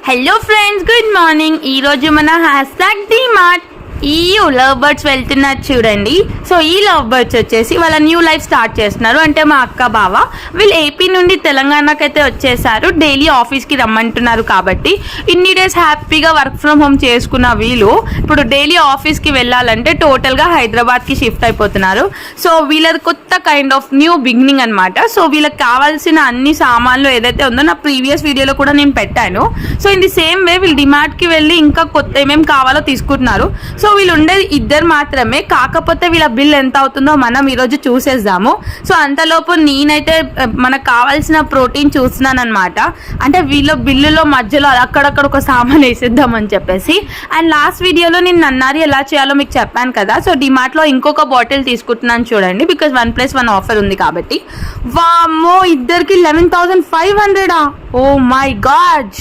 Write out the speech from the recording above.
Hello friends, good morning. ఈరోజు మన #DMart ఈ లవ్ బర్డ్స్ వెళ్తున్నారు చూడండి. సో ఈ లవ్ బర్డ్స్ వచ్చేసి వాళ్ళ న్యూ లైఫ్ స్టార్ట్ చేస్తున్నారు. అంటే మా అక్క బావ వీళ్ళు ఏపీ నుండి తెలంగాణకి అయితే వచ్చేసారు. డైలీ ఆఫీస్కి రమ్మంటున్నారు కాబట్టి ఇన్ని డేస్ హ్యాపీగా వర్క్ ఫ్రమ్ హోమ్ చేసుకున్న వీళ్ళు ఇప్పుడు డైలీ ఆఫీస్కి వెళ్ళాలంటే టోటల్గా హైదరాబాద్కి షిఫ్ట్ అయిపోతున్నారు. సో వీళ్ళది కొత్త కైండ్ ఆఫ్ న్యూ బిగినింగ్ అనమాట. సో వీళ్ళకి కావాల్సిన అన్ని సామాన్లు ఏదైతే ఉందో నా ప్రీవియస్ వీడియోలో కూడా నేను పెట్టాను. So in the same way వీళ్ళు డిమార్ట్కి వెళ్ళి ఇంకా కొత్త ఏమేమి కావాలో తీసుకుంటున్నారు. సో వీళ్ళు ఉండేది ఇద్దరు మాత్రమే, కాకపోతే వీళ్ళ బిల్ ఎంత అవుతుందో మనం ఈరోజు చూసేద్దాము. సో అంతలోపు నేనైతే మనకు కావాల్సిన ప్రోటీన్ చూస్తున్నాను అనమాట. అంటే వీళ్ళ బిల్లులో మధ్యలో అక్కడక్కడ ఒక సామాన్ వేసేద్దామని చెప్పేసి. అండ్ లాస్ట్ వీడియోలో నేను నన్నారి ఎలా చేయాలో మీకు చెప్పాను కదా. సో డిమార్ట్లో ఇంకొక బాటిల్ తీసుకుంటున్నాను చూడండి, బికాజ్ 1+1 ఆఫర్ ఉంది కాబట్టి. వామ్మో, ఇద్దరికి 11,500. Oh my God.